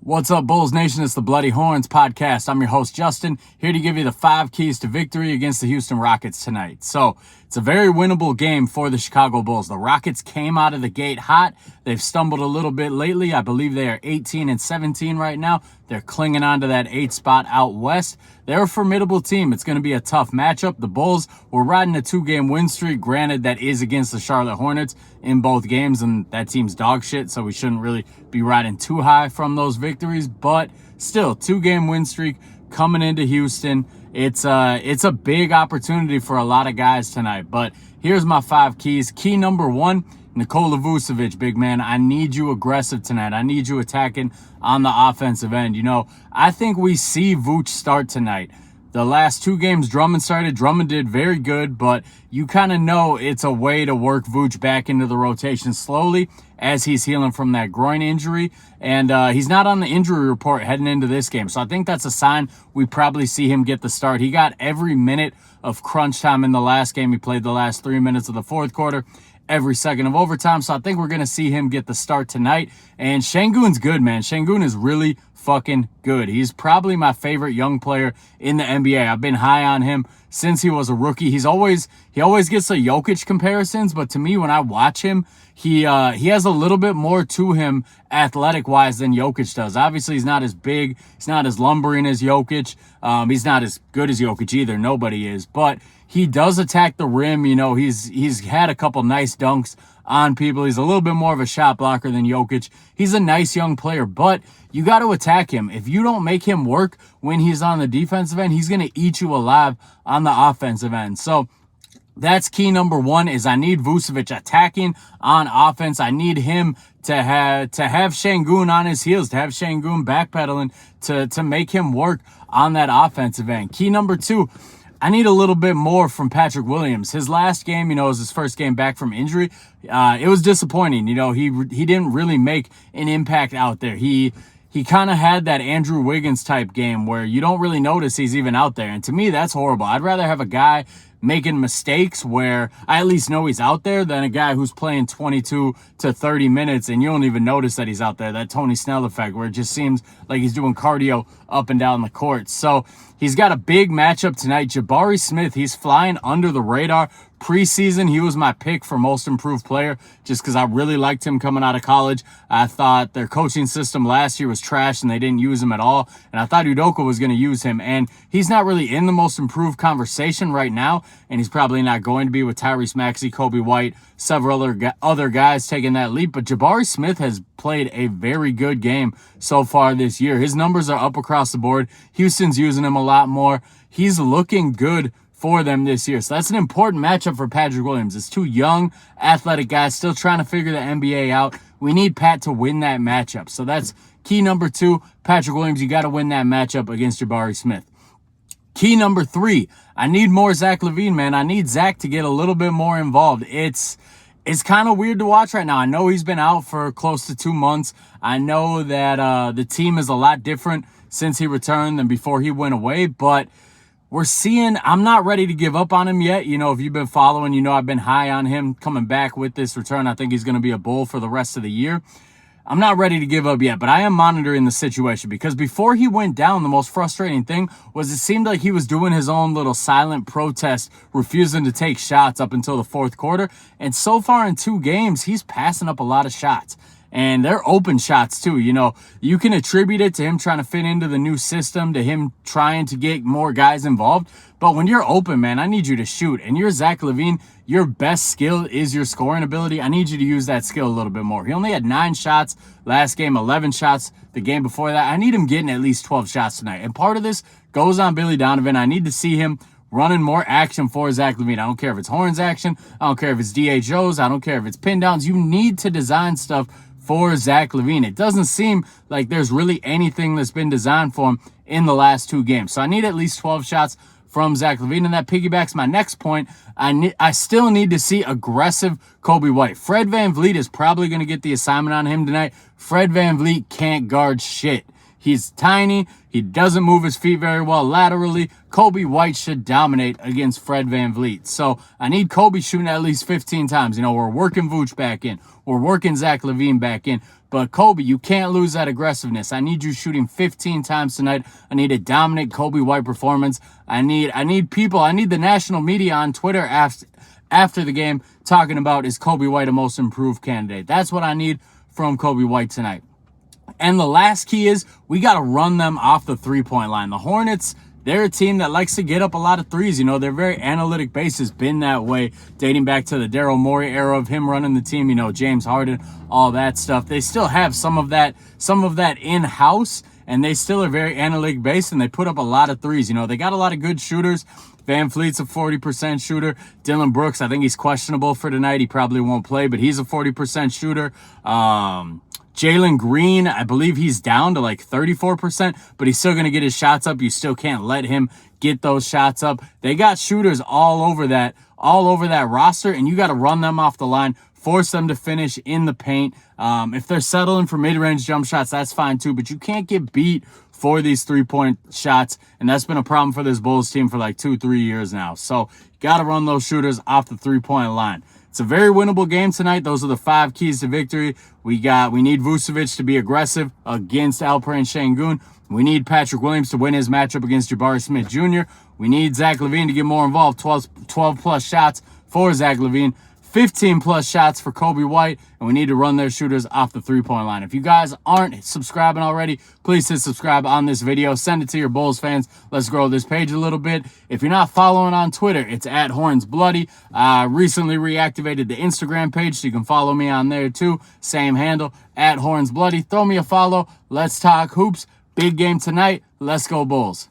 What's up, Bulls Nation? It's the Bloody Horns podcast. I'm your host, Justin, here to give you the 5 keys to victory against the Houston Rockets tonight. So, it's a very winnable game for the Chicago Bulls. The Rockets came out of the gate hot. They've stumbled a little bit lately. I believe they are 18-17 right now. They're clinging on to that 8th spot out west. They're a formidable team. It's going to be a tough matchup. The Bulls were riding a 2-game win streak. Granted, that is against the Charlotte Hornets in both games, and that team's dog shit, so we shouldn't really be riding too high from those victories. But still, 2-game win streak coming into Houston. It's a big opportunity for a lot of guys tonight. But here's my 5 keys. Key number 1, Nikola Vucevic, big man. I need you aggressive tonight. I need you attacking on the offensive end. You know, I think we see Vooch start tonight. The last 2 games Drummond started, Drummond did very good, but you kind of know it's a way to work Vooch back into the rotation slowly as he's healing from that groin injury. And he's not on the injury report heading into this game. So I think that's a sign we probably see him get the start. He got every minute of crunch time in the last game. He played the last 3 minutes of the fourth quarter, every second of overtime. So I think we're going to see him get the start tonight. And Şengün's good, man. Şengün is really fucking good. He's probably my favorite young player in the NBA. I've been high on him since he was a rookie. He always gets the Jokic comparisons, but to me, when I watch him, he has a little bit more to him athletic-wise than Jokic does. Obviously, he's not as big. He's not as lumbering as Jokic. He's not as good as Jokic either. Nobody is. But he does attack the rim. You know, he's had a couple nice dunks on people. He's a little bit more of a shot blocker than Jokic. He's a nice young player, but you got to attack him. If you don't make him work when he's on the defensive end, he's going to eat you alive on the offensive end. So that's key number 1 is I need Vucevic attacking on offense. I need him to have Şengün on his heels, to have Şengün backpedaling to make him work on that offensive end. Key number 2, I need a little bit more from Patrick Williams. His last game, you know, was his first game back from injury. It was disappointing. You know, he didn't really make an impact out there. He kind of had that Andrew Wiggins type game where you don't really notice he's even out there. And to me, that's horrible. I'd rather have a guy making mistakes where I at least know he's out there than a guy who's playing 22 to 30 minutes and you don't even notice that he's out there. That Tony Snell effect where it just seems like he's doing cardio up and down the court. So he's got a big matchup tonight. Jabari Smith, he's flying under the radar. Preseason, he was my pick for most improved player just because I really liked him coming out of college. I thought their coaching system last year was trash and they didn't use him at all. And I thought Udoka was going to use him. And he's not really in the most improved conversation right now. And he's probably not going to be with Tyrese Maxey, Kobe White, several other guys taking that leap. But Jabari Smith has played a very good game so far this year. His numbers are up across the board. Houston's using him a lot more. He's looking good for them this year. So that's an important matchup for Patrick Williams. It's 2 young, athletic guys still trying to figure the NBA out. We need Pat to win that matchup. So that's key number 2. Patrick Williams, you got to win that matchup against Jabari Smith. Key number 3, I need more Zach LaVine, man. I need Zach to get a little bit more involved. It's kind of weird to watch right now. I know he's been out for close to 2 months. I know that the team is a lot different since he returned than before he went away, but we're seeing, I'm not ready to give up on him yet. You know, if you've been following, you know I've been high on him coming back with this return. I think he's going to be a Bull for the rest of the year. I'm not ready to give up yet, but I am monitoring the situation because before he went down, the most frustrating thing was it seemed like he was doing his own little silent protest, refusing to take shots up until the fourth quarter. And so far in 2 games, he's passing up a lot of shots. And they're open shots too. You know, you can attribute it to him trying to fit into the new system, to him trying to get more guys involved. But when you're open, man, I need you to shoot. And you're Zach LaVine, your best skill is your scoring ability. I need you to use that skill a little bit more. He only had 9 shots last game, 11 shots the game before that. I need him getting at least 12 shots tonight. And part of this goes on Billy Donovan. I need to see him running more action for Zach LaVine. I don't care if it's horns action. I don't care if it's DHOs. I don't care if it's pin downs. You need to design stuff for Zach LaVine. It doesn't seem like there's really anything that's been designed for him in the last 2 games. So I need at least 12 shots from Zach LaVine, and that piggybacks my next point. I still need to see aggressive Kobe White. Fred VanVleet is probably going to get the assignment on him tonight. Fred VanVleet can't guard shit. He's tiny. He doesn't move his feet very well laterally. Kobe White should dominate against Fred VanVleet. So I need Kobe shooting at least 15 times. You know, we're working Vooch back in. We're working Zach LaVine back in. But Kobe, you can't lose that aggressiveness. I need you shooting 15 times tonight. I need a dominant Kobe White performance. I need the national media on Twitter after the game talking about, is Kobe White a most improved candidate? That's what I need from Kobe White tonight. And the last key is we got to run them off the three-point line. The Hornets, they're a team that likes to get up a lot of threes. You know, they're very analytic base, has been that way dating back to the Daryl Morey era of him running the team, you know, James Harden, all that stuff. They still have some of that in-house, and they still are very analytic based, and they put up a lot of threes. You know, they got a lot of good shooters. Van Fleet's a 40% shooter. Dylan Brooks, I think he's questionable for tonight. He probably won't play, but he's a 40% shooter. Jalen Green, I believe he's down to like 34%, but he's still going to get his shots up. You still can't let him get those shots up. They got shooters all over that roster, and you got to run them off the line, force them to finish in the paint. If they're settling for mid-range jump shots, that's fine too, but you can't get beat for these three-point shots, and that's been a problem for this Bulls team for like 2-3 years now. So you got to run those shooters off the three-point line. It's a very winnable game tonight. Those are the 5 keys to victory. We need Vucevic to be aggressive against Alperen Şengün. We need Patrick Williams to win his matchup against Jabari Smith Jr. We need Zach LaVine to get more involved. 12 plus shots for Zach LaVine. 15 plus shots for Kobe White, and we need to run their shooters off the three-point line. If you guys aren't subscribing already, please hit subscribe on this video. Send it to your Bulls fans. Let's grow this page a little bit. If you're not following on Twitter, it's @HornsBloody. Recently reactivated the Instagram page, so you can follow me on there too. Same handle, @HornsBloody. Throw me a follow. Let's talk hoops. Big game tonight. Let's go Bulls.